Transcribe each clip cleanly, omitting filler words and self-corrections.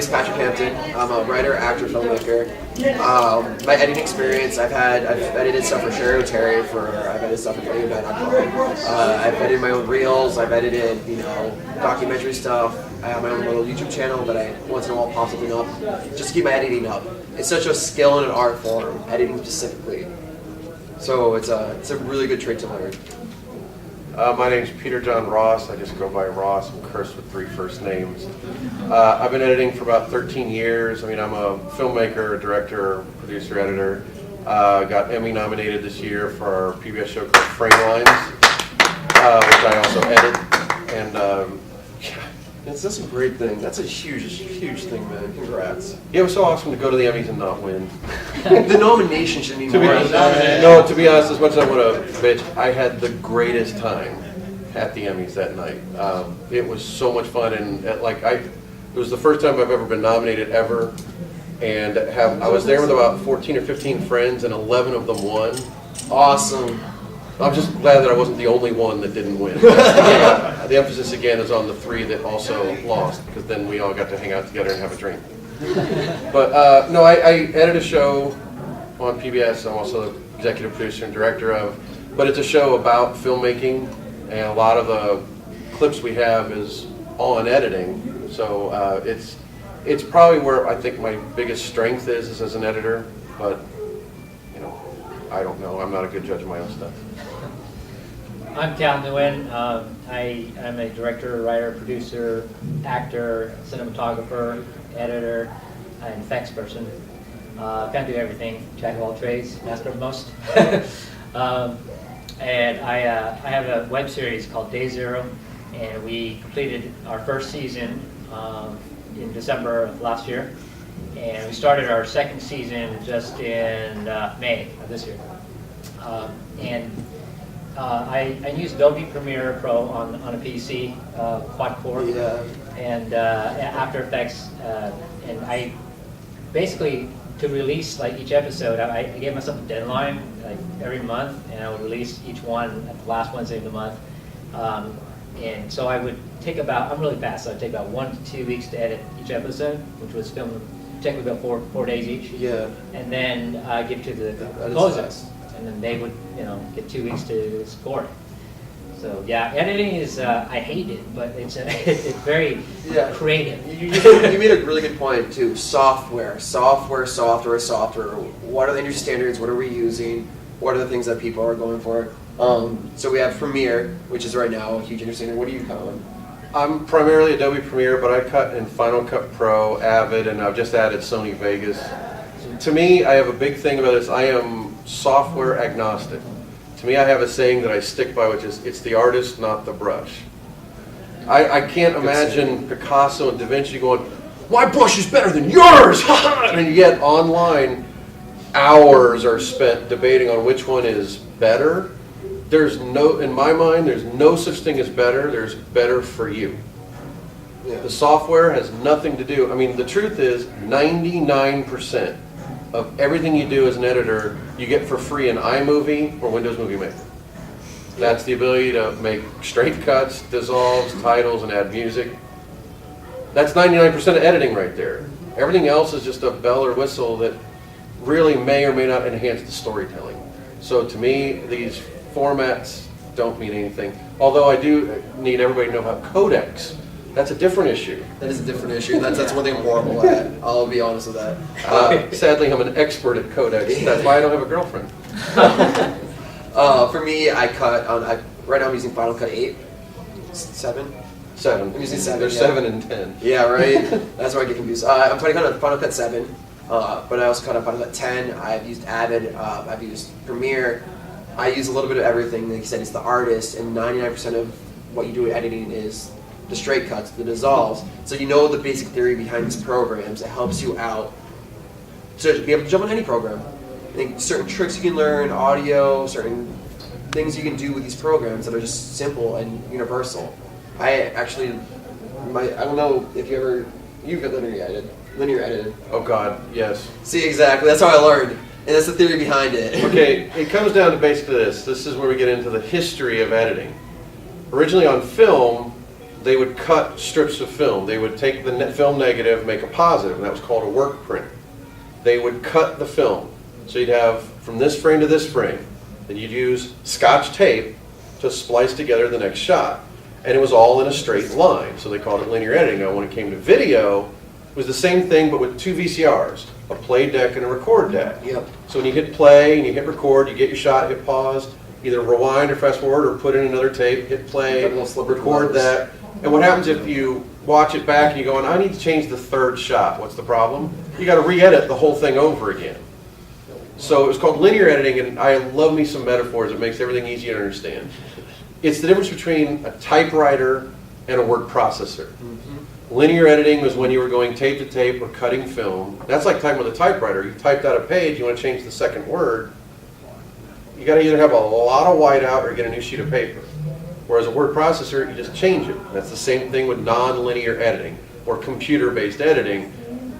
is Patrick Hampton. I'm a writer, actor, filmmaker. My editing experience, I've edited stuff for Sherry Terry, I've edited stuff for Nguyen. I've edited my own reels. I've edited, documentary stuff. I have my own little YouTube channel that I once in a while pop something up just to keep my editing up. It's such a skill and an art form, editing specifically. So it's a really good trait to learn. My name's Peter John Ross. I just go by Ross. I'm cursed with 3 first names. I've been editing for about 13 years. I'm a filmmaker, director, producer, editor. Got Emmy nominated this year for our PBS show called Frame Lines, which I also edit. And That's a great thing. That's a huge thing, man. Congrats. Yeah, it was so awesome to go to the Emmys and not win. The nomination should be more. No, to be honest, as much as I want to bitch, I had the greatest time at the Emmys that night. It was so much fun, and it was the first time I've ever been nominated ever, and I was there with about 14 or 15 friends, and 11 of them won. Awesome. I'm just glad that I wasn't the only one that didn't win. The emphasis again is on the 3 that also lost, because then we all got to hang out together and have a drink. But no, I edit a show on PBS. I'm also the executive producer and director of, but it's a show about filmmaking, and a lot of the clips we have is all in editing. So it's probably where I think my biggest strength is as an editor, but I don't know. I'm not a good judge of my own stuff. I'm Nguyen. I'm a director, writer, producer, actor, cinematographer, editor, and effects person. Kind of do everything, jack of all trades, master of most. And I have a web series called Day Zero, and we completed our first season in December of last year. And we started our second season just in May of this year. I use Adobe Premiere Pro on a PC, quad-core, and After Effects. And I basically, to release each episode, I gave myself a deadline every month, and I would release each one at the last Wednesday of the month. And so I would take I'm really fast, so I'd take about 1 to 2 weeks to edit each episode, which was filmed technically about 4 days each. Yeah. And then give to the composers, and then they would get 2 weeks to score it. So yeah, editing is I hate it, but it's very creative. You made a really good point too. Software. What are the industry standards? What are we using? What are the things that people are going for? So we have Premiere, which is right now a huge industry standard. What do you cut on? I'm primarily Adobe Premiere, but I cut in Final Cut Pro, Avid, and I've just added Sony Vegas. To me, I have a big thing about this. I am software agnostic. To me, I have a saying that I stick by, which is, it's the artist, not the brush. I can't imagine Picasso and Da Vinci going, my brush is better than yours! And yet online, hours are spent debating on which one is better. In my mind, there's no such thing as better. There's better for you. Yeah. The software has nothing to do. The truth is 99% of everything you do as an editor, you get for free in iMovie or Windows Movie Maker. That's the ability to make straight cuts, dissolves, titles, and add music. That's 99% of editing right there. Everything else is just a bell or whistle that really may or may not enhance the storytelling. So to me, these formats don't mean anything. Although I do need everybody to know about codecs. That's a different issue. That is a different issue. That's one thing I'm horrible at. I'll be honest with that. Sadly, I'm an expert at codecs. That's why I don't have a girlfriend. For me, I cut on. Right now, I'm using Final Cut 8, 7. 7. I'm using 7. There's 7 and 10. Yeah, right. That's where I get confused. I'm trying to cut on Final Cut 7, but I also cut on Final Cut 10. I've used Avid. I've used Premiere. I use a little bit of everything. Like you said, it's the artist, and 99% of what you do with editing is the straight cuts, the dissolves. So you know the basic theory behind these programs. It helps you out to be able to jump on any program. I think certain tricks you can learn, audio, certain things you can do with these programs that are just simple and universal. I don't know if you've linear edited. Oh God, yes. See, exactly. That's how I learned. And that's the theory behind it. Okay, it comes down to basically this. This is where we get into the history of editing. Originally on film, they would cut strips of film. They would take the film negative, make a positive, and that was called a work print. They would cut the film. So you'd have from this frame to this frame. Then you'd use Scotch tape to splice together the next shot. And it was all in a straight line, so they called it linear editing. Now when it came to video, it was the same thing but with two VCRs, a play deck and a record deck. Yep. So when you hit play and you hit record, you get your shot, hit pause, either rewind or fast forward or put in another tape, hit play, record that. And what happens if you watch it back and you go, I need to change the third shot? What's the problem? You got to re-edit the whole thing over again. So it was called linear editing, and I love me some metaphors. It makes everything easy to understand. It's the difference between a typewriter and a word processor. Linear editing was when you were going tape to tape or cutting film. That's like typing with a typewriter. You typed out a page, you want to change the second word. You got to either have a lot of whiteout or get a new sheet of paper. Whereas a word processor, you just change it. That's the same thing with non-linear editing or computer-based editing.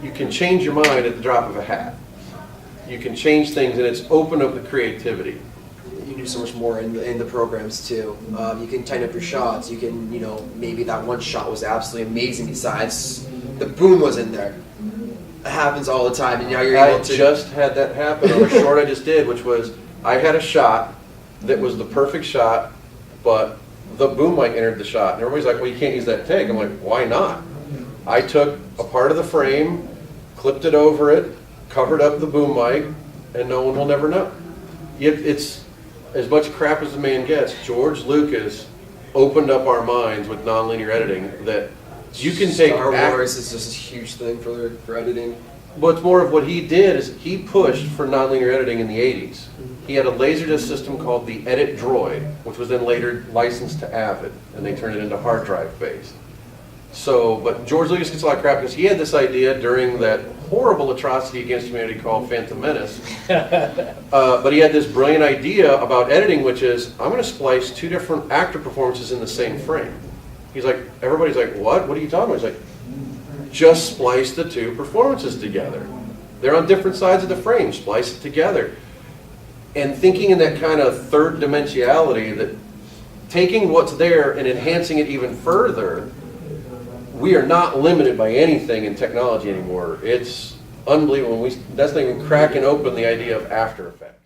You can change your mind at the drop of a hat. You can change things, and it's open up the creativity. You can do so much more in the programs too. You can tighten up your shots. You can, maybe that one shot was absolutely amazing. Besides, the boom was in there. It happens all the time, and now you're able to. I just had that happen on a short I just did, which was I had a shot that was the perfect shot, but the boom mic entered the shot, and everybody's like, "Well, you can't use that take." I'm like, "Why not?" I took a part of the frame, clipped it over it, covered up the boom mic, and no one will never know. It's as much crap as the man gets. George Lucas opened up our minds with nonlinear editing that you can take. Star Wars is just a huge thing for editing. What's more of what he did is he pushed for nonlinear editing in the 80s. He had a Laserdisc system called the Edit Droid, which was then later licensed to Avid, and they turned it into hard drive based. So, but George Lucas gets a lot of crap because he had this idea during that horrible atrocity against humanity called Phantom Menace. But he had this brilliant idea about editing, which is, I'm going to splice two different actor performances in the same frame. He's like, everybody's like, what? What are you talking about? He's like, just splice the two performances together. They're on different sides of the frame. Splice it together. And thinking in that kind of third dimensionality, that taking what's there and enhancing it even further, we are not limited by anything in technology anymore. It's unbelievable. That's not even cracking open the idea of After Effects.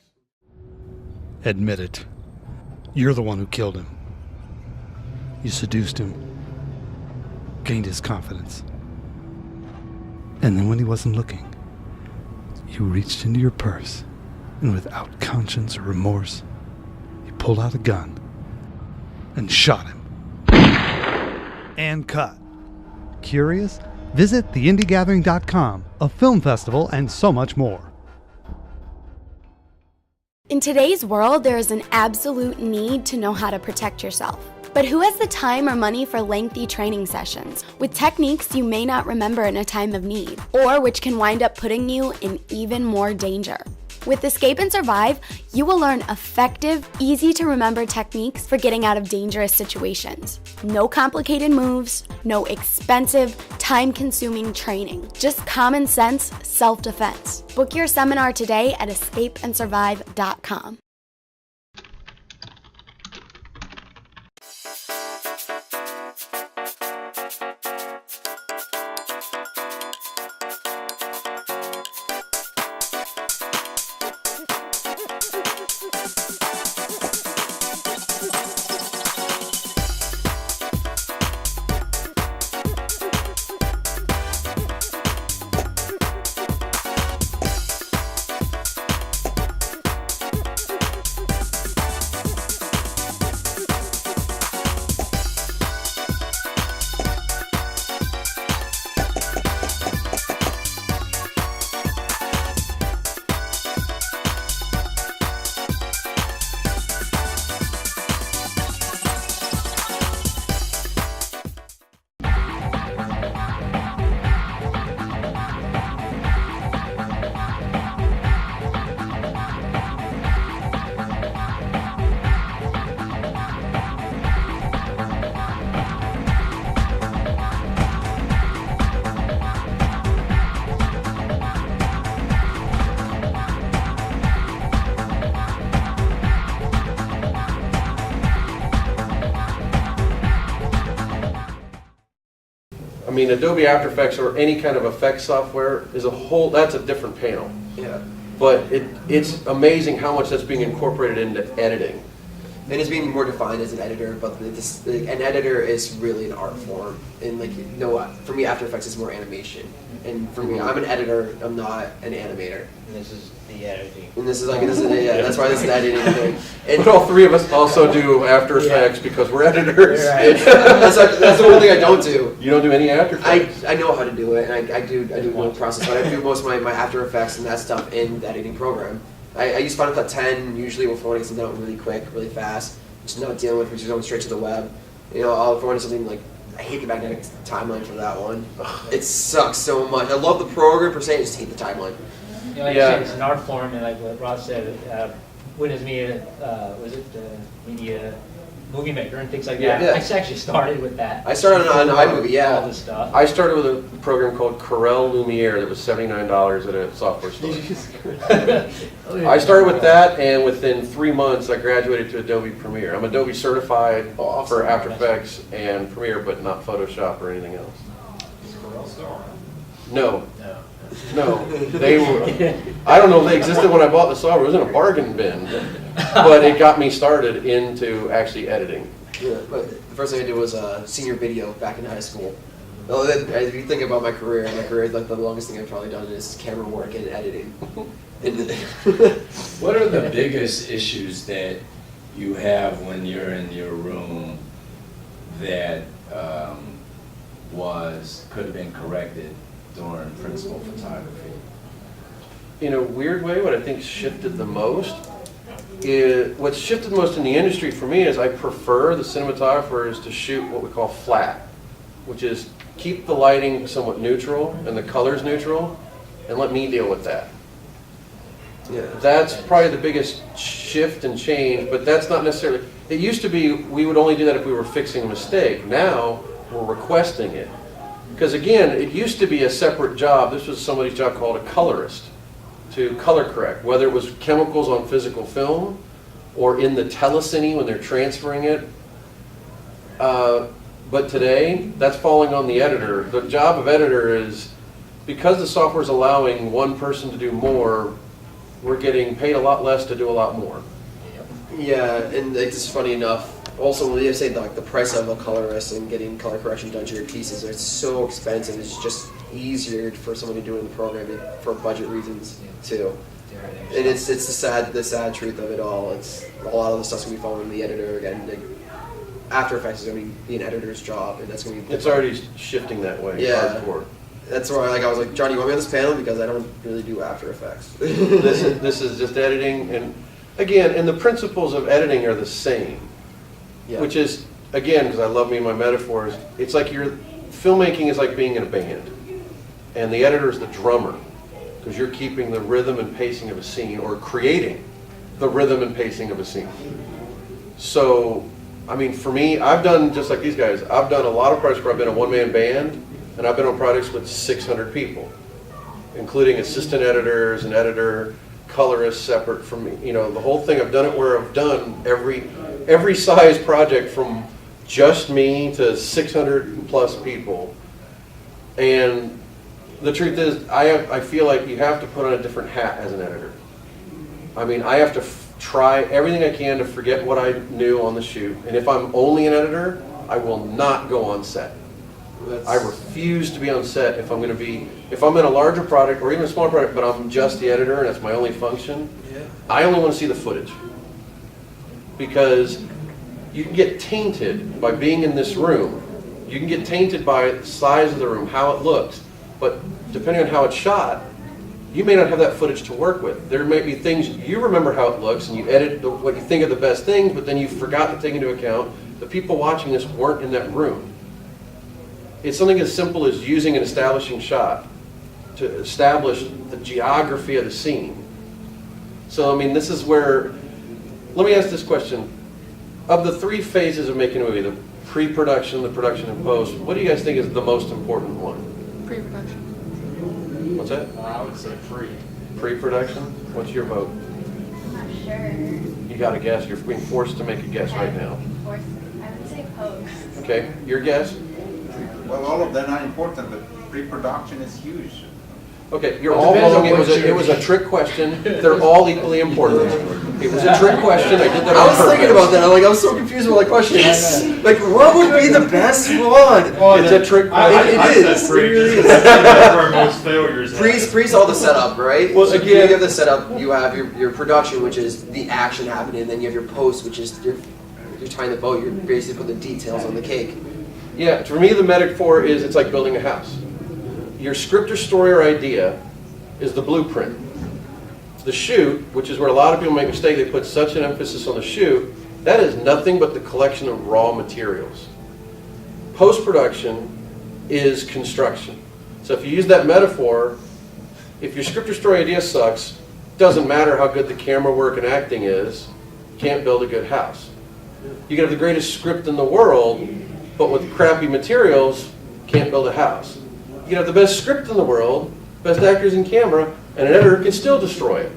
Admit it. You're the one who killed him. You seduced him, gained his confidence. And then when he wasn't looking, you reached into your purse and without conscience or remorse, you pulled out a gun and shot him. And cut. Curious? Visit theindygathering.com, a film festival, and so much more. In today's world, there is an absolute need to know how to protect yourself. But who has the time or money for lengthy training sessions with techniques you may not remember in a time of need, or which can wind up putting you in even more danger? With Escape and Survive, you will learn effective, easy-to-remember techniques for getting out of dangerous situations. No complicated moves, no expensive, time-consuming training. Just common sense self-defense. Book your seminar today at escapeandsurvive.com. mean, Adobe After Effects or any kind of effects software is that's a different panel. Yeah. But it's amazing how much that's being incorporated into editing. And it's being more defined as an editor, but an editor is really an art form. And like, for me, After Effects is more animation. And for me, I'm an editor, I'm not an animator. And this is the editing. And that's why this is the editing thing. And But all three of us also do After Effects because we're editors. Right. that's the one thing I don't do. You don't do any After Effects? I know how to do it, and I do one process, but I do most of my After Effects and that stuff in the editing program. I use Final Cut 10 usually if I want to get something out really quick, really fast, just not dealing with, which is going straight to the web. If I want something like, I hate the magnetic timeline for that one. It sucks so much. I love the program per se, I just hate the timeline. Like you said, it's an art form, and like what Ross said, when is media, media movie maker and things like that. Yeah. I actually started with that. I started on iMovie, yeah. All this stuff. I started with a program called Corel Lumiere that was $79 at a software store. I started with that, and within 3 months, I graduated to Adobe Premiere. I'm Adobe certified for After Effects and Premiere, but not Photoshop or anything else. No. No, they were. I don't know if they existed when I bought the software. It was in a bargain bin, but it got me started into actually editing. Yeah, but the first thing I did was senior video back in high school. If you think about my career, like the longest thing I've probably done is camera work and editing. What are the biggest issues that you have when you're in your room that could have been corrected during principal photography? In a weird way, what I think shifted the most what's shifted the most in the industry for me is I prefer the cinematographers to shoot what we call flat, which is keep the lighting somewhat neutral and the colors neutral, and let me deal with that. Yeah. That's probably the biggest shift and change, but that's not necessarily, it used to be we would only do that if we were fixing a mistake. Now we're requesting it. Because again, it used to be a separate job. This was somebody's job called a colorist, to color correct, whether it was chemicals on physical film or in the telecine when they're transferring it. But today, that's falling on the editor. The job of editor is, because the software is allowing one person to do more, we're getting paid a lot less to do a lot more. Yeah, and it's funny enough. Also, when you say the price of a colorist and getting color correction done to your pieces, it's so expensive. It's just easier for someone to do it in the program for budget reasons too. And it's the sad truth of it all. It's a lot of the stuff's gonna be falling on the editor again. After Effects is gonna be an editor's job, and that's gonna be. It's already shifting that way. Yeah. Hardcore. That's why I was like, Johnny, you want me on this panel because I don't really do After Effects. This is just editing, and again, and the principles of editing are the same. Yeah. Which is, again, because I love me and my metaphors, it's like filmmaking is like being in a band. And the editor is the drummer, because you're keeping the rhythm and pacing of a scene, or creating the rhythm and pacing of a scene. So, I mean, for me, I've done, just like these guys, I've done a lot of projects where I've been a one-man band, and I've been on projects with 600 people, including assistant editors, an editor, colorists separate from me. The whole thing, I've done it where I've done every size project from just me to 600 plus people. And the truth is, I feel like you have to put on a different hat as an editor. I mean, I have to try everything I can to forget what I knew on the shoot. And if I'm only an editor, I will not go on set. I refuse to be on set if I'm in a larger project or even a smaller project, but I'm just the editor and that's my only function. Yeah. I only want to see the footage. Because you can get tainted by being in this room. You can get tainted by the size of the room, how it looks. But depending on how it's shot, you may not have that footage to work with. There may be things, you remember how it looks and you edit what you think are the best things, but then you forgot to take into account the people watching this weren't in that room. It's something as simple as using an establishing shot to establish the geography of the scene. So, I mean, this is where, let me ask this question. Of the 3 phases of making a movie, the pre-production, the production, and post, what do you guys think is the most important one? Pre-production. What's that? I would say pre. Pre-production? What's your vote? I'm not sure. You got a guess. You're being forced to make a guess right now. I would say post. Okay, your guess? I Well, all of them are important, but pre-production is huge. Okay, you're Well, all depends on wrong. what It was a trick question. They're all equally important. It was a trick question. I did that I on was thinking purpose. about that. I was so confused with my questions. Like, what would be the best one? It's a trick question. It is. That's where most failures happen. Pre's all the setup, right? Well, So again- you have the setup, you have your production, which is the action happening, and then you have your post, which is you're tying the boat, you're basically putting the details on the cake. Yeah, for me, the metaphor is it's like building a house. Your script or story or idea is the blueprint. The shoot, which is where a lot of people make a mistake, they put such an emphasis on the shoot, that is nothing but the collection of raw materials. Post-production is construction. So if you use that metaphor, if your script or story idea sucks, doesn't matter how good the camera work and acting is, you can't build a good house. You can have the greatest script in the world, but with crappy materials, can't build a house. You can have the best script in the world, best actors in camera, and an editor can still destroy it.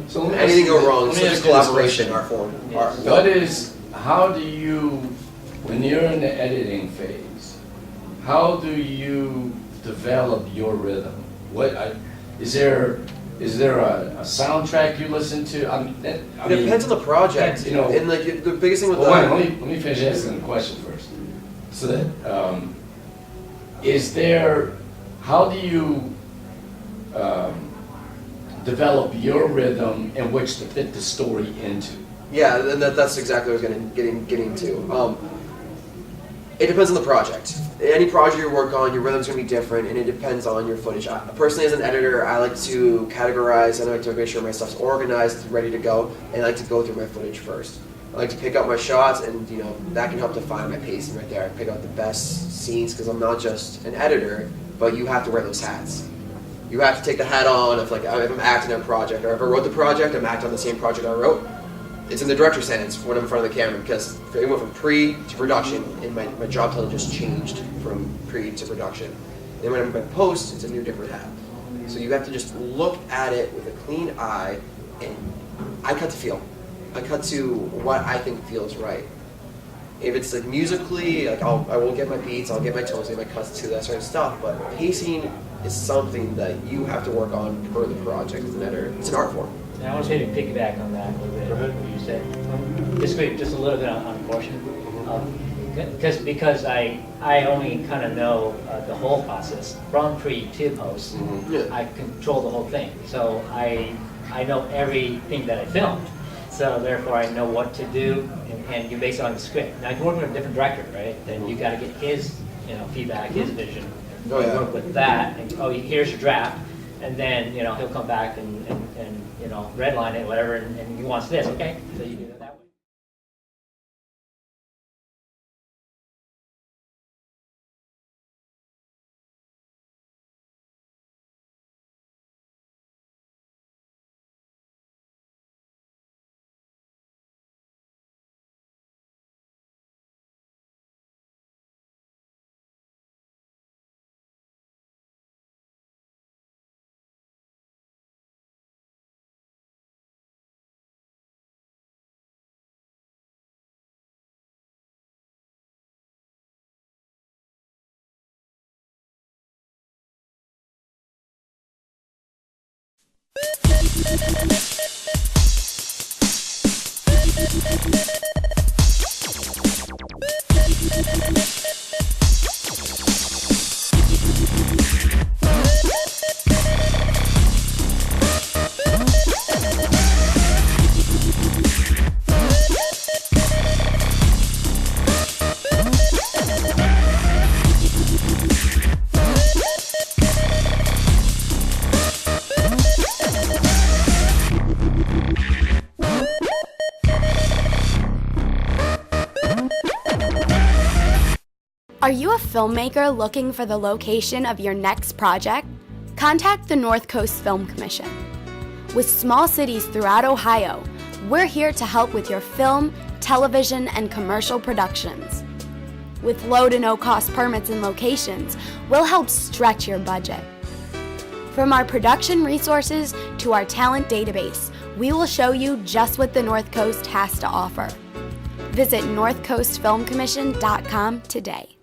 So let me Anything ask go you- wrong, let me such ask as you this collaboration, question. our form. How do you, when you're in the editing phase, how do you develop your rhythm? Is there a soundtrack you listen to? It depends on the project, you know. and like the biggest thing with Well, the... wait, let me finish asking the question first. So that, how do you develop your rhythm in which to fit the story into? Yeah, and that's exactly what I was getting to. It depends on the project. Any project you work on, your rhythm's going to be different, and it depends on your footage. Personally, as an editor, I like to categorize, and I like to make sure my stuff's organized, ready to go, and I like to go through my footage first. I like to pick out my shots, and that can help define my pacing right there. I pick out the best scenes, because I'm not just an editor, but you have to wear those hats. You have to take the hat on if I'm acting on a project, or if I wrote the project, I'm acting on the same project I wrote. It's in the director's hands when I'm in front of the camera, because it went from pre to production, and my job title just changed from pre to production. Then when I'm in post, it's a new different hat. So you have to just look at it with a clean eye, and I cut to feel. I cut to what I think feels right. If it's like musically, I will get my beats, I'll get my tones, get my cuts to that sort of stuff. But pacing is something that you have to work on per the project as an editor. It's an art form. And I want to maybe piggyback on that a little bit, what you said. Just a little bit on portion. Because I only kind of know the whole process from pre to post. Yeah. I control the whole thing, so I know everything that I filmed. So therefore, I know what to do, and you base it on the script. Now, if you're working with a different director, right? Then you got to get his feedback, his vision. Oh, yeah. Work with that. And, here's your draft, and then he'll come back and redline it, whatever, and he wants this. Okay, so you do it that way. Are you a filmmaker looking for the location of your next project? Contact the North Coast Film Commission. With small cities throughout Ohio, we're here to help with your film, television, and commercial productions. With low to no cost permits and locations, we'll help stretch your budget. From our production resources to our talent database, we will show you just what the North Coast has to offer. Visit northcoastfilmcommission.com today.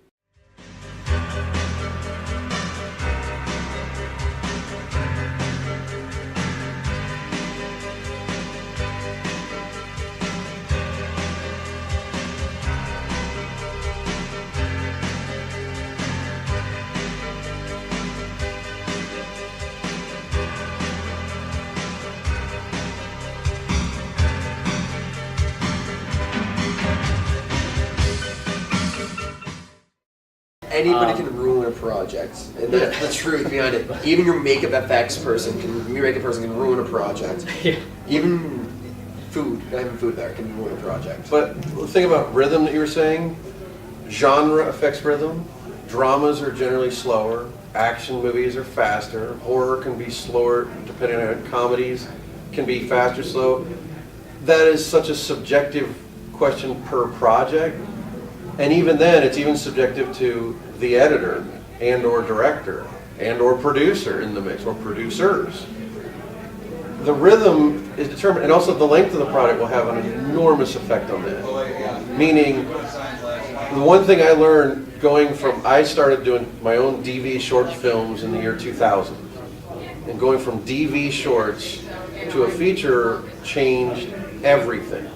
Anybody can ruin a project, and that's the truth behind it. Even your makeup person can ruin a project. Yeah. Even food, not even food there, can ruin a project. But the thing about rhythm that you were saying, genre affects rhythm. Dramas are generally slower. Action movies are faster. Horror can be slower, depending on comedies, can be faster, slow. That is such a subjective question per project. And even then, it's even subjective to the editor and or director and or producer in the mix, or producers. The rhythm is determined, and also the length of the product will have an enormous effect on that. Meaning, the one thing I learned I started doing my own DV short films in the year 2000. And going from DV shorts to a feature changed everything.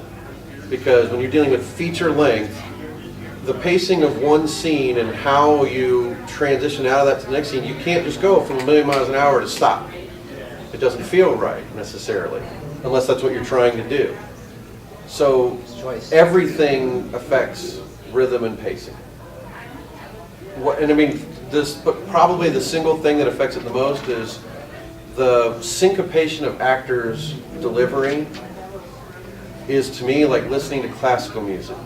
Because when you're dealing with feature length, the pacing of one scene and how you transition out of that to the next scene, you can't just go from 1,000,000 miles an hour to stop. It doesn't feel right necessarily, unless that's what you're trying to do. So everything affects rhythm and pacing. And I mean, but probably the single thing that affects it the most is the syncopation of actors delivering is, to me, like listening to classical music.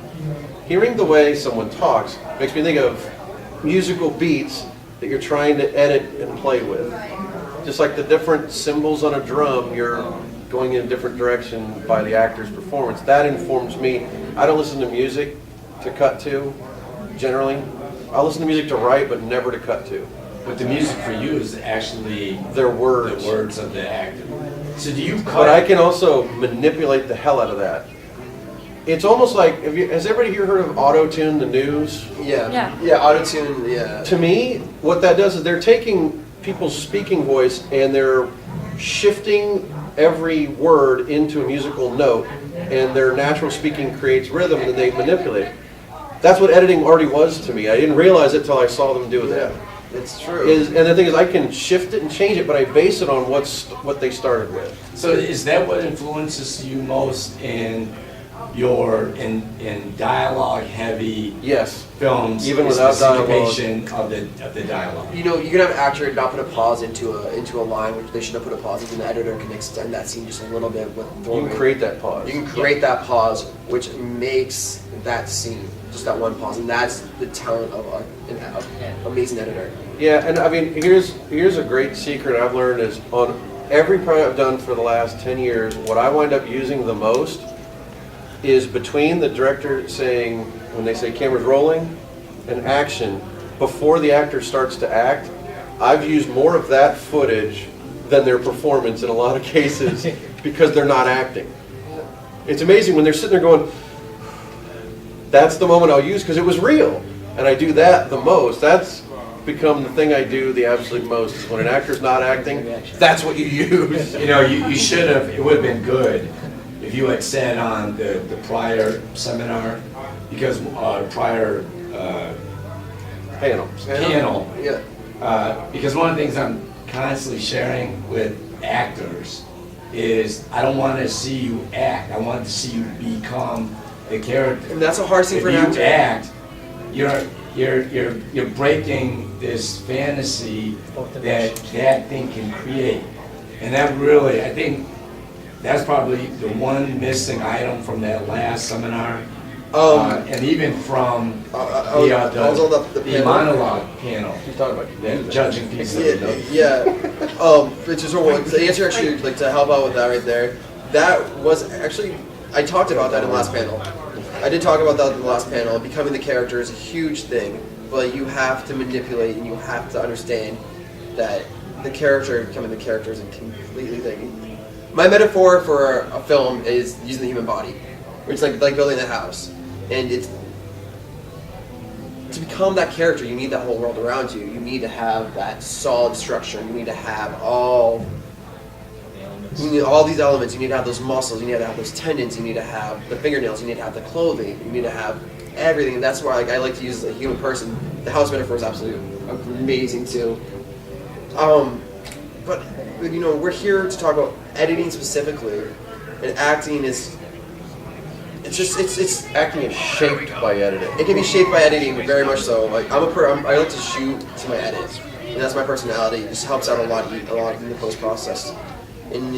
Hearing the way someone talks makes me think of musical beats that you're trying to edit and play with. Just like the different cymbals on a drum, you're going in a different direction by the actor's performance. That informs me. I don't listen to music to cut to, generally. I'll listen to music to write, but never to cut to. But the music for you is actually their words. The words of the actor. So do you cut? But I can also manipulate the hell out of that. It's almost like, has everybody here heard of auto-tune the news? Yeah, auto-tune, yeah. To me, what that does is they're taking people's speaking voice and they're shifting every word into a musical note, and their natural speaking creates rhythm, and then they manipulate it. That's what editing already was to me. I didn't realize it till I saw them do that. It's true. And the thing is, I can shift it and change it, but I base it on what they started with. So is that what influences you most in your in dialogue heavy films? Even without dialogue. Of the dialogue. You know, you can have an actor not put a pause into a line, which they should have put a pause, and the editor can extend that scene just a little bit with You can create that pause. You can create that pause, which makes that scene just that one pause, and that's the talent of an amazing editor. Yeah, and I mean, here's a great secret I've learned is on every project I've done for the last 10 years, what I wind up using the most is between the director saying, when they say camera's rolling, and action, before the actor starts to act, I've used more of that footage than their performance in a lot of cases because they're not acting. It's amazing when they're sitting there going, that's the moment I'll use because it was real. And I do that the most. That's become the thing I do the absolute most. Is when an actor's not acting, that's what you use. You know, you should have, it would have been good if you had said on the prior seminar, because prior panel. Because one of the things I'm constantly sharing with actors is I don't want to see you act. I want to see you become the character. And that's a hard thing for an actor. If you act, you're breaking this fantasy that thing can create. And that really, I think that's probably the one missing item from that last seminar. And even from the monologue panel, the judging piece of it. Yeah. Which is the answer actually, like, to help out with that right there. That was actually, I talked about that in the last panel. I did talk about that in the last panel. Becoming the character is a huge thing, but you have to manipulate and you have to understand that the character and becoming the character is a completely thing. My metaphor for a film is using the human body, which is like building a house. And it's to become that character, you need that whole world around you. You need to have that solid structure. You need to have all these elements. You need to have those muscles. You need to have those tendons. You need to have the fingernails. You need to have the clothing. You need to have everything. And that's why I like to use a human person. The house metaphor is absolutely amazing too. But you know, we're here to talk about editing specifically, and acting is it's Acting is shaped by editing. it can be shaped by editing, very much so. Like I like to shoot to my edits, and that's my personality. It just helps out a lot in the post process. And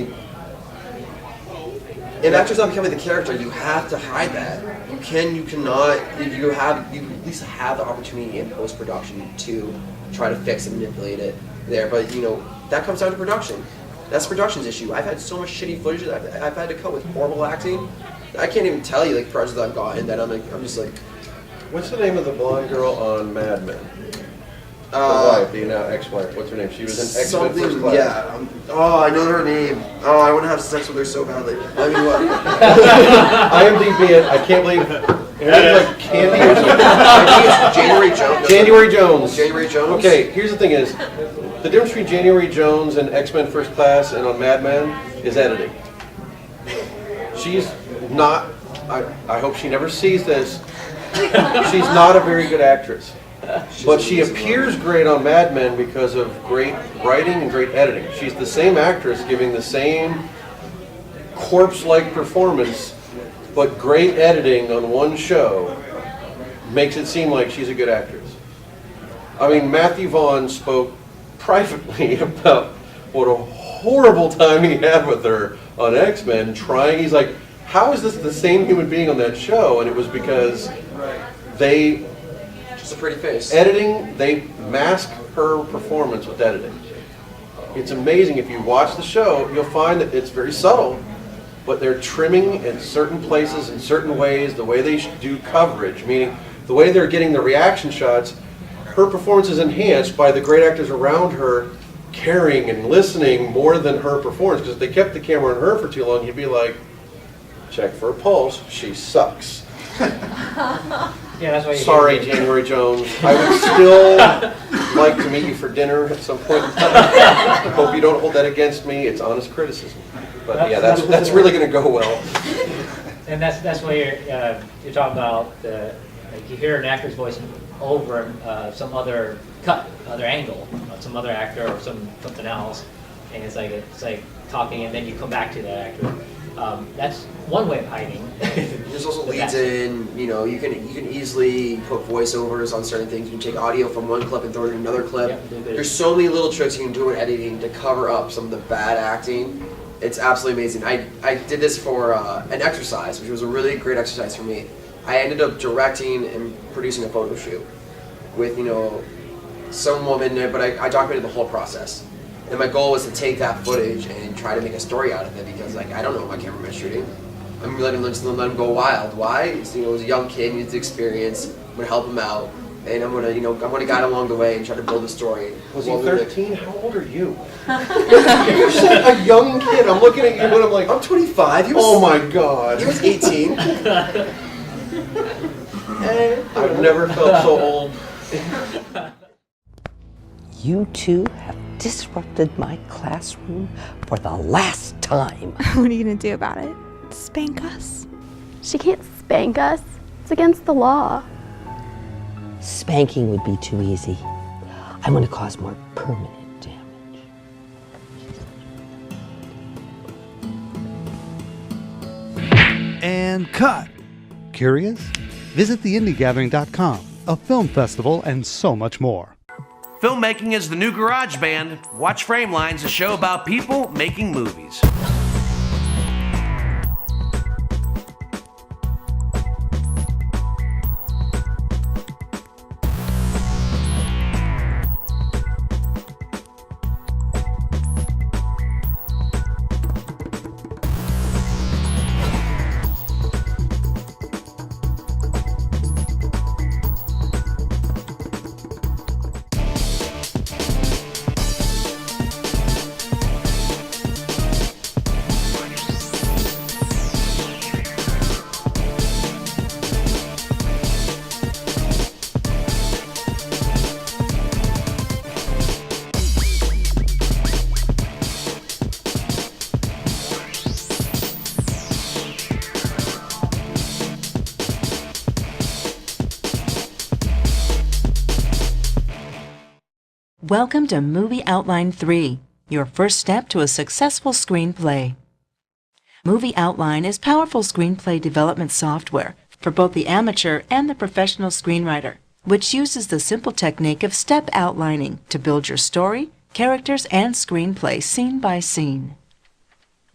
if actors not becoming the character, you have to hide that. You cannot. You at least have the opportunity in post production to try to fix and manipulate it there. But that comes down to production. That's production's issue. I've had so much shitty footage that I've had to cut with horrible acting. I can't even tell you projects that I've gotten that I'm just like. What's the name of the blonde girl on Mad Men? The wife, the now ex-wife. What's her name? She was in X-Men First Class. Yeah. I know her name. Oh, I want to have sex with her so badly. I mean, what? IMDb it. I can't believe it. Like Candy or something. I think it's January Jones. January Jones. January Jones. Okay, here's the thing is, the difference between January Jones and X-Men First Class and on Mad Men is editing. She's not, I hope she never sees this, she's not a very good actress. But she appears great on Mad Men because of great writing and great editing. She's the same actress giving the same corpse-like performance, but great editing on one show makes it seem like she's a good actress. I mean, Matthew Vaughn spoke privately about what a horrible time he had with her on X-Men, he's like, how is this the same human being on that show? And it was because they... Just a pretty face. Editing, they mask her performance with editing. It's amazing. If you watch the show, you'll find that it's very subtle, but they're trimming in certain places in certain ways, the way they do coverage, meaning the way they're getting the reaction shots. Her performance is enhanced by the great actors around her caring and listening more than her performance, because if they kept the camera on her for too long, you'd be like, check for a pulse, she sucks. Yeah, that's why you Sorry, January Jones. I would still like to meet you for dinner at some point in time. Hope you don't hold that against me. It's honest criticism. But yeah, that's really going to go well. And that's why you're talking about like you hear an actor's voice over some other cut, other angle, some other actor or something else, and it's like talking, and then you come back to that actor. That's one way of hiding. There's also leads in, you can easily put voiceovers on certain things. You can take audio from one clip and throw it in another clip. Yeah, there's so many little tricks you can do in editing to cover up some of the bad acting. It's absolutely amazing. I did this for an exercise, which was a really great exercise for me. I ended up directing and producing a photo shoot with, some woman, but I documented the whole process. And my goal was to take that footage and try to make a story out of it, because I don't know what my cameraman's shooting. I'm letting him go wild. Why? It was a young kid, needs experience. I'm gonna help him out, and I'm gonna guide him along the way and try to build a story. Was he 13? How old are you? You said a young kid. I'm looking at you and I'm like, I'm 25. Oh my God. He was 18. I've never felt so old. You two have disrupted my classroom for the last time. What are you gonna do about it? Spank us? She can't spank us. It's against the law. Spanking would be too easy. I'm gonna cause more permanent damage. And cut. Curious? Visit theindygathering.com, a film festival, and so much more. Filmmaking is the new garage band. Watch Framelines, a show about people making movies. Welcome to Movie Outline 3, your first step to a successful screenplay. Movie Outline is powerful screenplay development software for both the amateur and the professional screenwriter, which uses the simple technique of step outlining to build your story, characters, and screenplay scene by scene.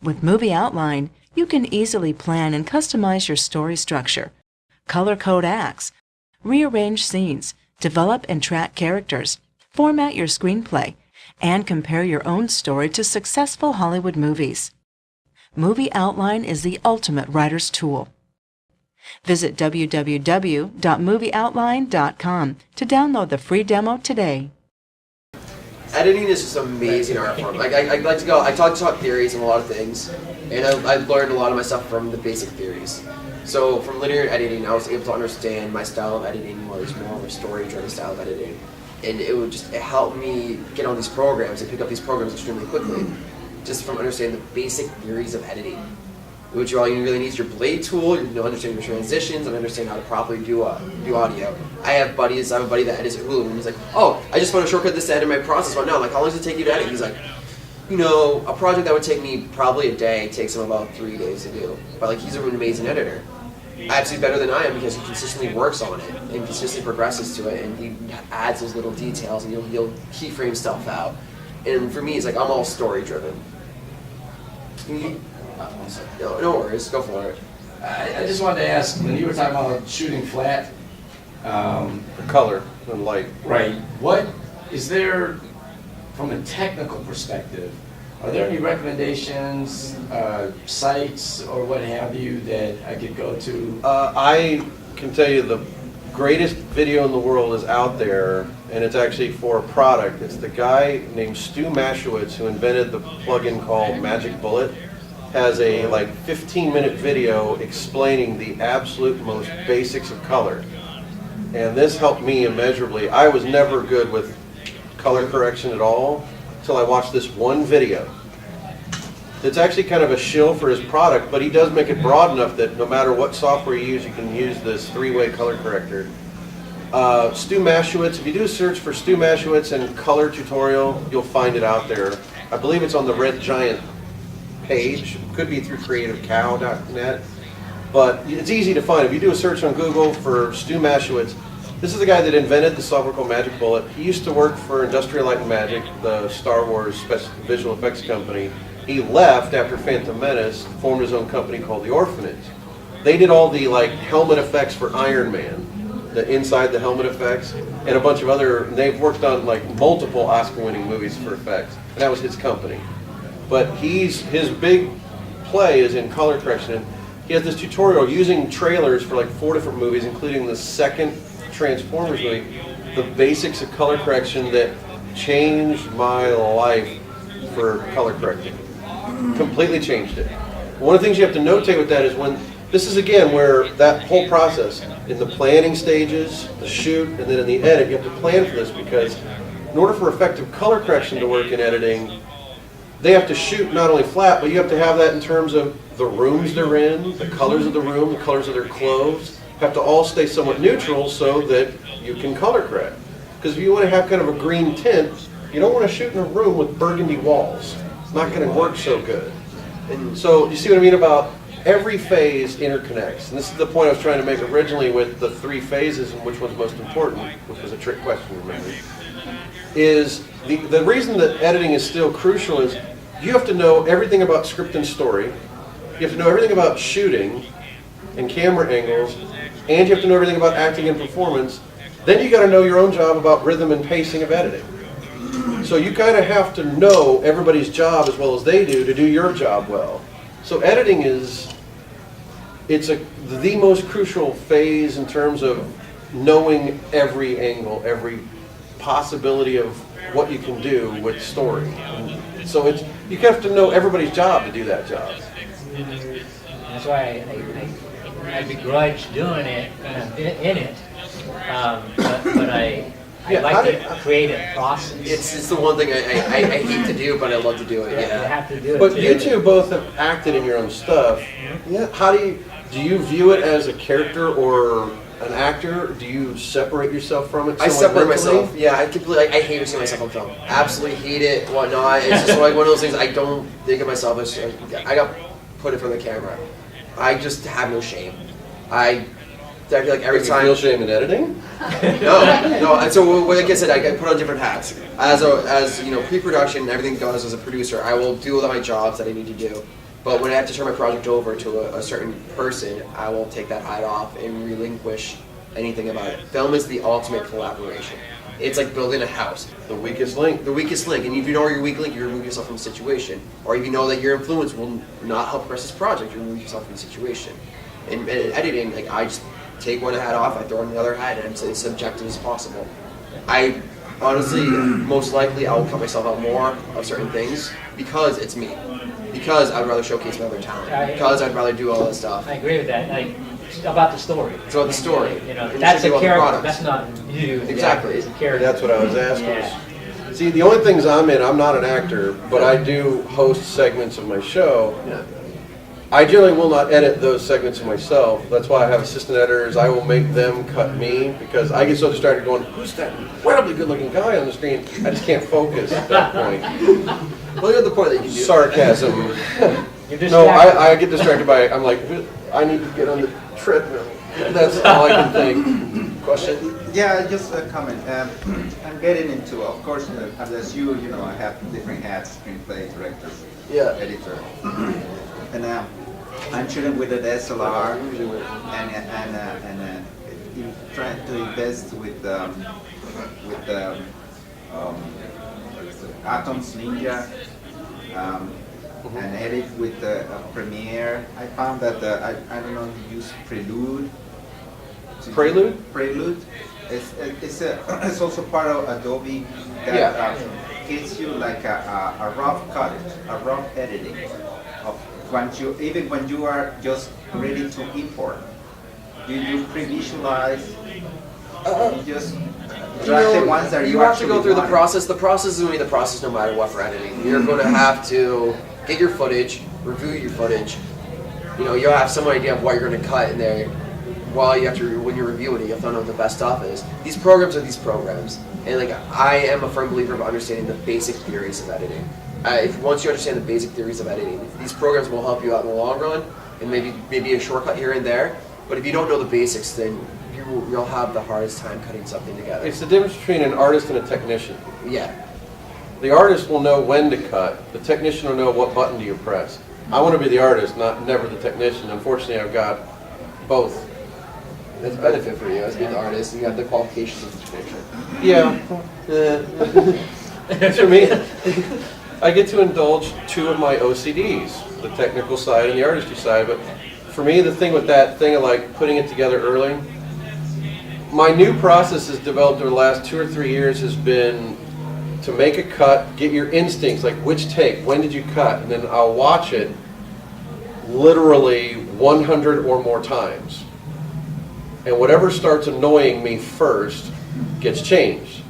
With Movie Outline, you can easily plan and customize your story structure, color code acts, rearrange scenes, develop and track characters, format your screenplay, and compare your own story to successful Hollywood movies. Movie Outline is the ultimate writer's tool. Visit www.movieoutline.com to download the free demo today. Editing is just an amazing art form. Like I like to go. I talk theories and a lot of things, and I've learned a lot of my stuff from the basic theories. So from linear editing, I was able to understand my style of editing was more of a story-driven style of editing, and it helped me get on these programs and pick up these programs extremely quickly, just from understanding the basic theories of editing. Which all you really need is your blade tool, understanding your transitions, and understand how to properly do audio. I have a buddy that edits Hulu, and he's like, oh, I just found a shortcut this to edit my process right now. I'm like, how long does it take you to edit? He's like, a project that would take me probably a day takes him about 3 days to do. But like, he's an amazing editor. Absolutely better than I am because he consistently works on it and consistently progresses to it, and he adds those little details, and he'll keyframe stuff out. And for me, it's like, I'm all story driven. No worries, go for it. I just wanted to ask, when you were talking about shooting flat, the color and light. Right. What is there, from a technical perspective, are there any recommendations, sites, or what have you that I could go to? I can tell you the greatest video in the world is out there, and it's actually for a product. It's the guy named Stu Mashowitz who invented the plugin called Magic Bullet. Has a 15-minute video explaining the absolute most basics of color. And this helped me immeasurably. I was never good with color correction at all until I watched this one video. It's actually kind of a shill for his product, but he does make it broad enough that no matter what software you use, you can use this 3-way color corrector. Stu Mashowitz, if you do a search for Stu Mashowitz and color tutorial, you'll find it out there. I believe it's on the Red Giant page. Could be through creativecow.net, but it's easy to find. If you do a search on Google for Stu Mashowitz, this is the guy that invented the software called Magic Bullet. He used to work for Industrial Light and Magic, the Star Wars visual effects company. He left after Phantom Menace, formed his own company called The Orphanage. They did all the helmet effects for Iron Man, the inside the helmet effects, and a bunch of other. They've worked on multiple Oscar-winning movies for effects, and that was his company. But his big play is in color correction. He has this tutorial using trailers for 4 different movies, including the second Transformers movie, the basics of color correction that changed my life for color correcting. Completely changed it. One of the things you have to notate with that is this is again where that whole process, in the planning stages, the shoot, and then in the edit, you have to plan for this because in order for effective color correction to work in editing, they have to shoot not only flat, but you have to have that in terms of the rooms they're in, the colors of the room, the colors of their clothes, have to all stay somewhat neutral so that you can color correct. Because if you want to have kind of a green tint, you don't want to shoot in a room with burgundy walls. It's not going to work so good. And so you see what I mean about every phase interconnects. And this is the point I was trying to make originally with the 3 phases and which one's most important, which was a trick question, remember, is the reason that editing is still crucial is you have to know everything about script and story, you have to know everything about shooting and camera angles, and you have to know everything about acting and performance. Then you got to know your own job about rhythm and pacing of editing. So you kind of have to know everybody's job as well as they do to do your job well. So editing the most crucial phase in terms of knowing every angle, every possibility of what you can do with story. And so you have to know everybody's job to do that job. That's why I begrudge doing it in it, but I like the creative process. It's the one thing I hate to do, but I love to do it. Yeah, you have to do it. But you two both have acted in your own stuff. Yeah. How do you view it as a character or an actor? Do you separate yourself from it? I separate myself. Yeah, I hate seeing myself on film. Absolutely hate it. Whatnot. It's just one of those things. I don't think of myself as I got put it from the camera. I just have no shame. I feel like every time. You feel shame in editing? No. And so, like I said, I put on different hats. As you know, pre-production and everything goes as a producer, I will do all my jobs that I need to do. But when I have to turn my project over to a certain person, I will take that hat off and relinquish anything about it. Film is the ultimate collaboration. It's like building a house. The weakest link. The weakest link. And if you know your weak link, you remove yourself from the situation. Or if you know that your influence will not help progress this project, you remove yourself from the situation. In editing, like I just take one hat off, I throw on the other hat, and I'm as subjective as possible. I honestly, most likely, I will cut myself out more of certain things because it's me. Because I'd rather showcase my other talent. Because I'd rather do all this stuff. I agree with that. Like, it's about the story. It's about the story. You know, And that's a about the character. products. That's not you. Exactly. It's a character. That's what I was asking. Yeah. See, the only things I'm in, I'm not an actor, but I do host segments of my show. Yeah. I generally will not edit those segments of myself. That's why I have assistant editors. I will make them cut me because I get so distracted going, who's that incredibly good-looking guy on the screen? I just can't focus at that point. Well, you're at the point that you can do Sarcasm. No, I get distracted by it. I'm like, I need to get on the treadmill. That's all I can think. Question? Yeah, just a comment. I'm getting into, of course, as you know, I have different hats: screenplay, director, editor, and I'm shooting with an SLR, and trying to invest with Atom's Ninja. And edit with Premiere. I found that I don't know if you use Prelude. Prelude. It's also part of Adobe that gives you like a rough cut, a rough editing of when you are just ready to import. You pre-visualize. You just drag the ones that you have to go through the process. The process is going to be the process no matter what for editing. You're going to have to get your footage, review your footage. You know, you'll have some idea of what you're going to cut in there. While you have to, when you're reviewing it, you'll know what the best stuff is. These programs are these programs, and like I am a firm believer of understanding the basic theories of editing. Once you understand the basic theories of editing, these programs will help you out in the long run, and maybe a shortcut here and there. But if you don't know the basics, then you'll have the hardest time cutting something together. It's the difference between an artist and a technician. Yeah. The artist will know when to cut. The technician will know what button do you press. I want to be the artist, never the technician. Unfortunately, I've got both. That's a benefit for you as being the artist. You have the qualifications of the technician. Yeah. For me, I get to indulge two of my OCDs, the technical side and the artistry side. But for me, the thing with that thing of like putting it together early, my new process has developed over the last 2 or 3 years has been to make a cut, get your instincts, like which take, when did you cut, and then I'll watch it literally 100 or more times. And whatever starts annoying me first gets changed.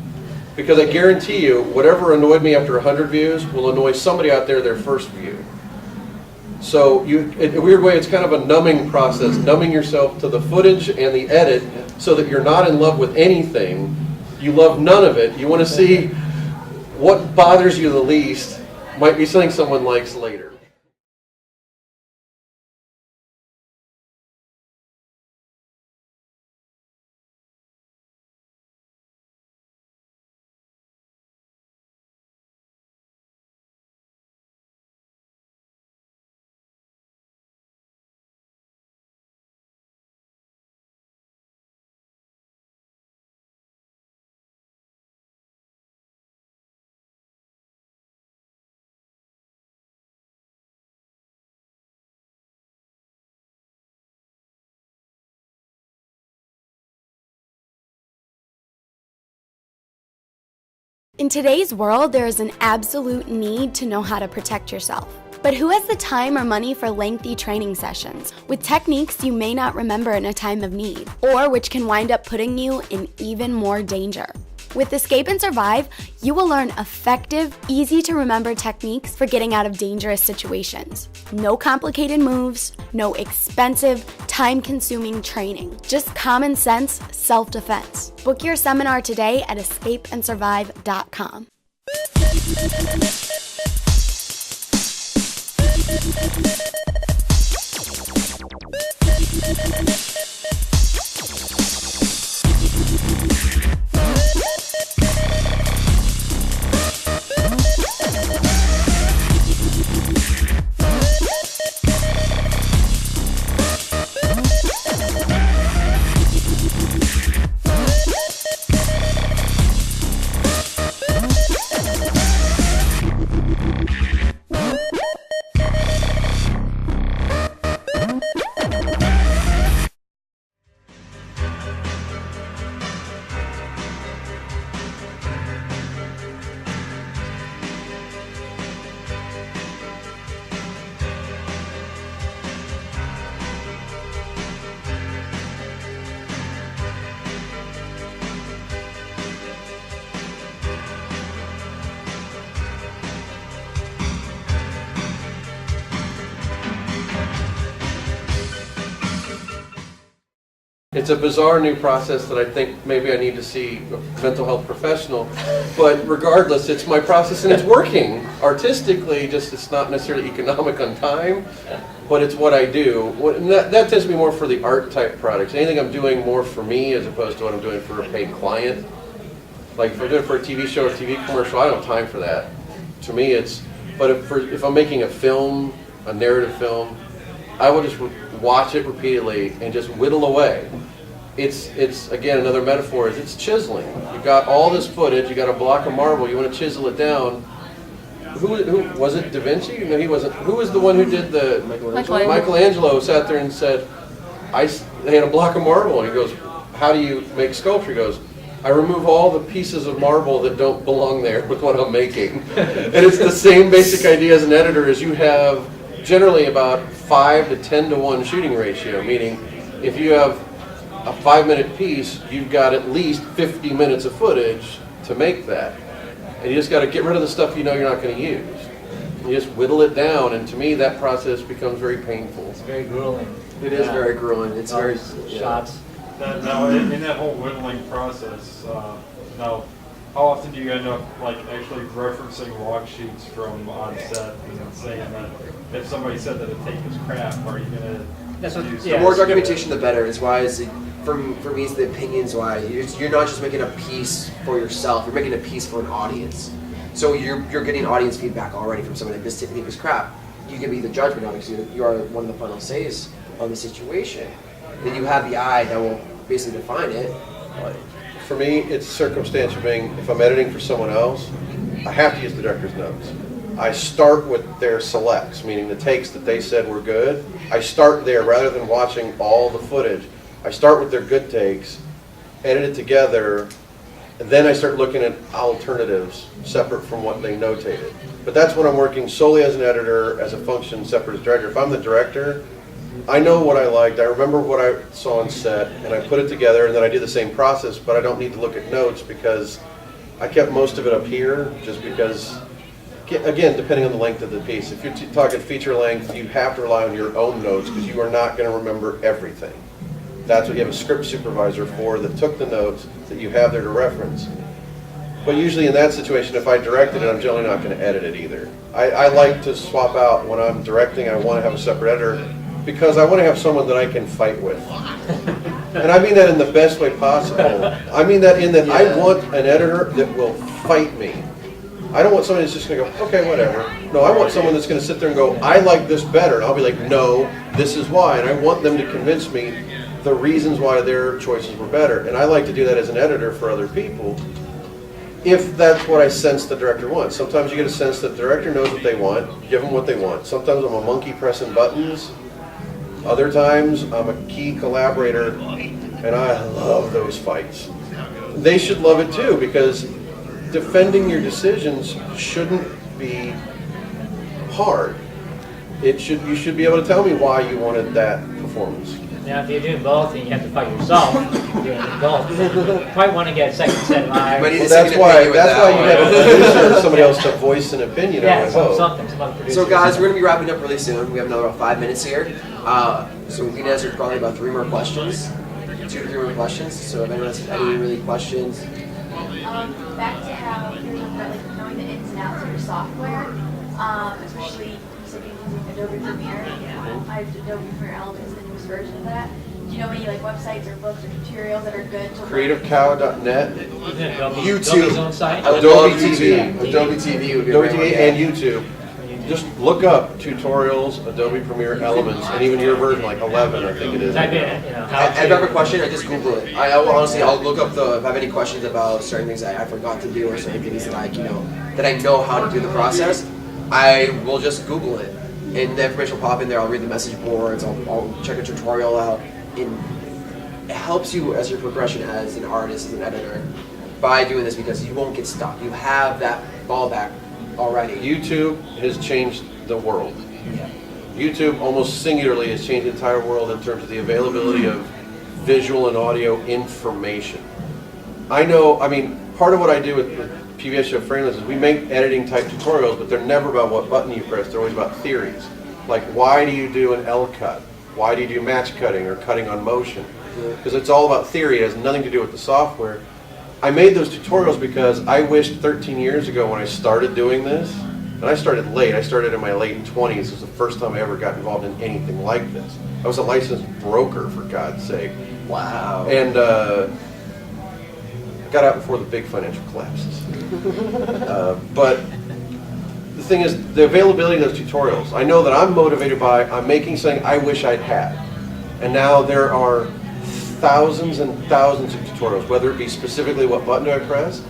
Because I guarantee you, whatever annoyed me after 100 views will annoy somebody out there their first view. So in a weird way, it's kind of a numbing process, numbing yourself to the footage and the edit so that you're not in love with anything. You love none of it. You want to see what bothers you the least. Might be something someone likes later. In today's world, there is an absolute need to know how to protect yourself. But who has the time or money for lengthy training sessions with techniques you may not remember in a time of need, or which can wind up putting you in even more danger? With Escape and Survive, you will learn effective, easy-to-remember techniques for getting out of dangerous situations. No complicated moves, no expensive, time-consuming training, just common sense self-defense. Book your seminar today at escapeandsurvive.com. It's a bizarre new process that I think maybe I need to see a mental health professional, but regardless, it's my process and it's working. Artistically, just it's not necessarily economic on time, but it's what I do. And that tends to be more for the art type projects. Anything I'm doing more for me as opposed to what I'm doing for a paid client. Like if I'm doing it for a TV show or TV commercial, I don't have time for that. To me, it's, but if I'm making a film, a narrative film, I will just watch it repeatedly and just whittle away. It's again, another metaphor is it's chiseling. You've got all this footage, you got a block of marble, you want to chisel it down. Who was it, Da Vinci? No, he wasn't. Who was the one who did the Michelangelo sat there and said, they had a block of marble, and he goes, how do you make sculpture? He goes, I remove all the pieces of marble that don't belong there with what I'm making. And it's the same basic idea as an editor, is you have generally about 5 to 10 to 1 shooting ratio, meaning if you have a 5-minute piece, you've got at least 50 minutes of footage to make that. And you just got to get rid of the stuff you know you're not going to use. You just whittle it down, and to me that process becomes very painful. It's very grueling. It is very grueling. It's very shots. Now, in that whole whittling process, now, how often do you end up like actually referencing log sheets from on set and saying that if somebody said that a tape was crap, are you gonna? The more documentation, the better. Is why for me, it's the opinions. Why you're not just making a piece for yourself. You're making a piece for an audience. So you're getting audience feedback already from somebody that this technique is crap. You can be the judgment, obviously. You are one of the final says on the situation. Then you have the eye that will basically define it. But for me, it's circumstantial being, if I'm editing for someone else, I have to use the director's notes. I start with their selects, meaning the takes that they said were good. I start there rather than watching all the footage. I start with their good takes, edit it together, and then I start looking at alternatives separate from what they notated. But that's when I'm working solely as an editor, as a function separate as director. If I'm the director, I know what I liked, I remember what I saw on set, and I put it together, and then I do the same process, but I don't need to look at notes because I kept most of it up here, just because, again, depending on the length of the piece. If you're talking feature length, you have to rely on your own notes because you are not going to remember everything. That's what you have a script supervisor for, that took the notes that you have there to reference. But usually in that situation, if I directed it, I'm generally not going to edit it either. I like to swap out when I'm directing. I want to have a separate editor because I want to have someone that I can fight with. And I mean that in the best way possible. I mean that in that I want an editor that will fight me. I don't want somebody that's just going to go, okay, whatever. No, I want someone that's going to sit there and go, I like this better. And I'll be like, no, this is why. And I want them to convince me the reasons why their choices were better. And I like to do that as an editor for other people, if that's what I sense the director wants. Sometimes you get a sense that the director knows what they want, give them what they want. Sometimes I'm a monkey pressing buttons. Other times I'm a key collaborator, and I love those fights. They should love it too, because defending your decisions shouldn't be hard. You should be able to tell me why you wanted that performance. Now, if you're doing both and you have to fight yourself, you're doing both. You probably want to get a second set of eyes. Well, that's why you have a producer or somebody else to voice an opinion. Yeah, some other producer. So guys, we're going to be wrapping up really soon. We have another 5 minutes here. So we can answer probably about 3 more questions. 2 to 3 more questions. So if anyone has any really questions. Back to how you're talking about like knowing the ins and outs of your software, especially you said you're using Adobe Premiere. I have Adobe Premiere Elements, the new Linux version of that. Do you know any like websites or books or tutorials that are good to CreativeCow.net, Adobe's YouTube, own site. Adobe TV, Adobe TV would be Adobe a great TV, one. and YouTube. Just look up tutorials, Adobe Premiere Elements, and even your version, like 11, I think it is. Type in, how If I have a question, I just Google it. I will honestly, I'll look up if I have any questions about certain things that I forgot to do or certain things that that I know how to do the process, I will just Google it. And the information will pop in there, I'll read the message boards, I'll check a tutorial out. And it helps you as your progression as an artist, as an editor, by doing this because you won't get stuck. You have that fallback already. YouTube has changed the world. YouTube almost singularly has changed the entire world in terms of the availability of visual and audio information. I know, I mean, part of what I do with PBS show Frameless is we make editing type tutorials, but they're never about what button you press, they're always about theories. Like, why do you do an L cut? Why do you do match cutting or cutting on motion? Because it's all about theory, it has nothing to do with the software. I made those tutorials because I wished 13 years ago when I started doing this, and I started late, I started in my late 20s, it was the first time I ever got involved in anything like this. I was a licensed broker, for God's sake. Wow. And got out before the big financial collapses. But the thing is, the availability of those tutorials, I know that I'm motivated by, I'm making something I wish I'd had. And now there are thousands and thousands of tutorials, whether it be specifically what button do I press,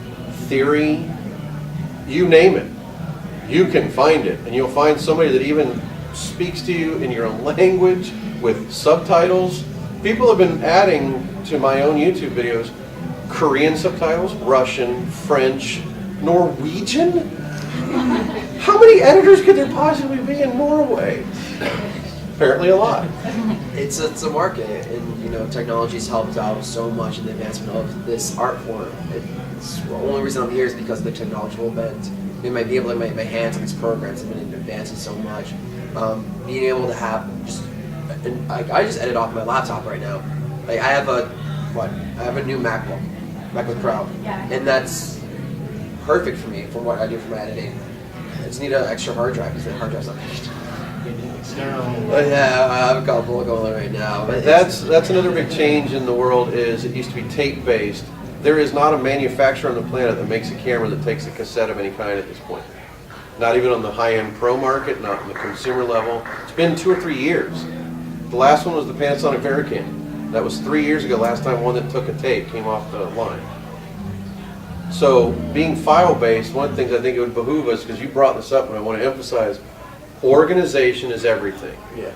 theory, you name it. You can find it, and you'll find somebody that even speaks to you in your own language with subtitles. People have been adding to my own YouTube videos Korean subtitles, Russian, French, Norwegian. How many editors could there possibly be in Norway? Apparently a lot. It's a market, and technology's helped out so much in the advancement of this art form. It's the only reason I'm here is because of the technological bent. I might be able to my hands on these programs have been advancing so much. Being able to have I just edit off my laptop right now. Like I have a new MacBook Pro, and that's perfect for me for what I do for my editing. I just need an extra hard drive because the hard drive's not finished. Yeah, I have a couple going right now. But that's another big change in the world. Is it used to be tape based. There is not a manufacturer on the planet that makes a camera that takes a cassette of any kind at this point. Not even on the high-end pro market, not on the consumer level. It's been 2 or 3 years. The last one was the Panasonic Vericam. That was 3 years ago, last time one that took a tape came off the line. So being file-based, one of the things I think it would behoove us, because you brought this up and I want to emphasize, organization is everything. Yeah.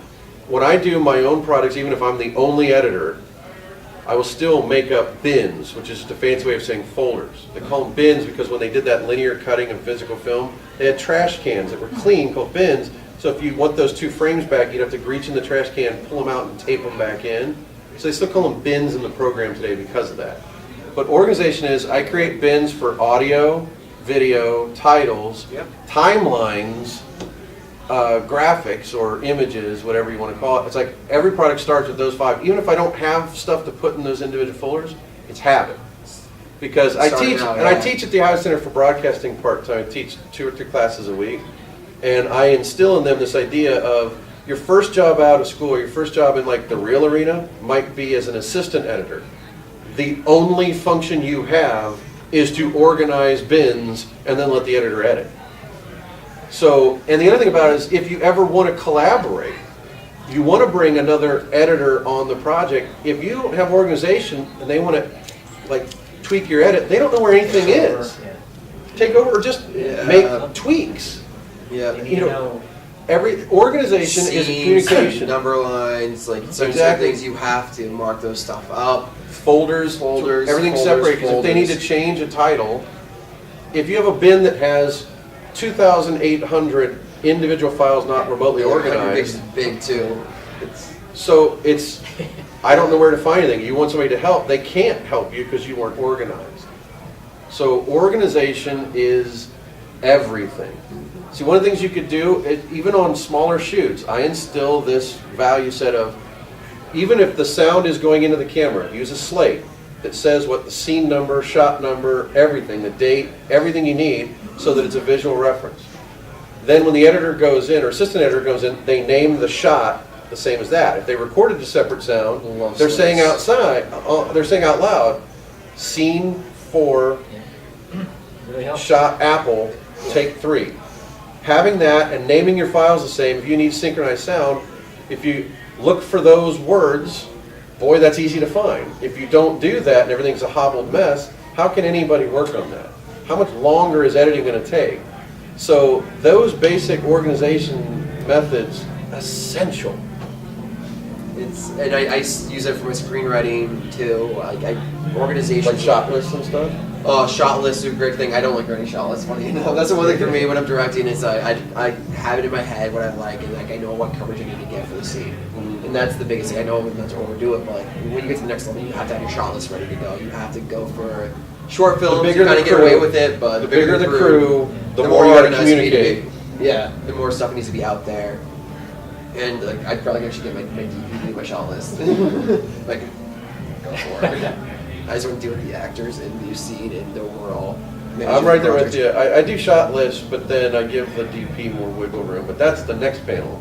When I do my own products, even if I'm the only editor, I will still make up bins, which is just a fancy way of saying folders. They call them bins because when they did that linear cutting of physical film, they had trash cans that were clean called bins. So if you want those 2 frames back, you'd have to reach in the trash can, pull them out, and tape them back in. So they still call them bins in the program today because of that. But organization is, I create bins for audio, video, titles, timelines, graphics or images, whatever you want to call it. It's like every product starts with those 5. Even if I don't have stuff to put in those individual folders, it's habit. Because I teach, I teach at the Ohio Center for Broadcasting part-time. I teach 2 or 3 classes a week. And I instill in them this idea of your first job out of school, or your first job in like the real arena might be as an assistant editor. The only function you have is to organize bins and then let the editor edit. So, and the other thing about it is if you ever want to collaborate, you want to bring another editor on the project, if you don't have organization and they want to like tweak your edit, they don't know where anything is. Take over or just make tweaks. Yeah. You know, every organization is a communication. Number lines, like certain things you have to mark those stuff up. Folders, everything separated. Because if they need to change a title, if you have a bin that has 2,800 individual files not remotely organized. Big too. It's I don't know where to find anything. You want somebody to help, they can't help you because you weren't organized. So organization is everything. See, one of the things you could do, even on smaller shoots, I instill this value set of, even if the sound is going into the camera, use a slate that says what the scene number, shot number, everything, the date, everything you need, so that it's a visual reference. Then when the editor goes in, or assistant editor goes in, they name the shot the same as that. If they recorded a separate sound, Love they're saying splits. they're saying out loud, scene 4, Really helps. shot apple, take 3. Having that and naming your files the same, if you need synchronized sound, if you look for those words, boy, that's easy to find. If you don't do that and everything's a hobbled mess, how can anybody work on that? How much longer is editing going to take? So those basic organization methods, essential. And I use it for my screenwriting too. Organization. Like shot lists and stuff? Shot lists are a great thing. I don't like writing shot lists, funny enough. That's the one thing for me when I'm directing is I have it in my head what I like, and like I know what coverage I need to get for the scene. And that's the biggest thing. I know not to overdo it, but like, when you get to the next level, you have to have your shot list ready to go. You have to go for short films. The bigger you kind of the get crew, away with it, but the bigger the crew, the more you gotta organized you need to communicate. be. Yeah, the more stuff needs to be out there. And like, I'd probably actually get my DVD, my shot list. Like, go for it. I just want to deal with the actors and the scene and the overall. I'm right there with you. I do shot lists, but then I give the DP more wiggle room. But that's the next panel.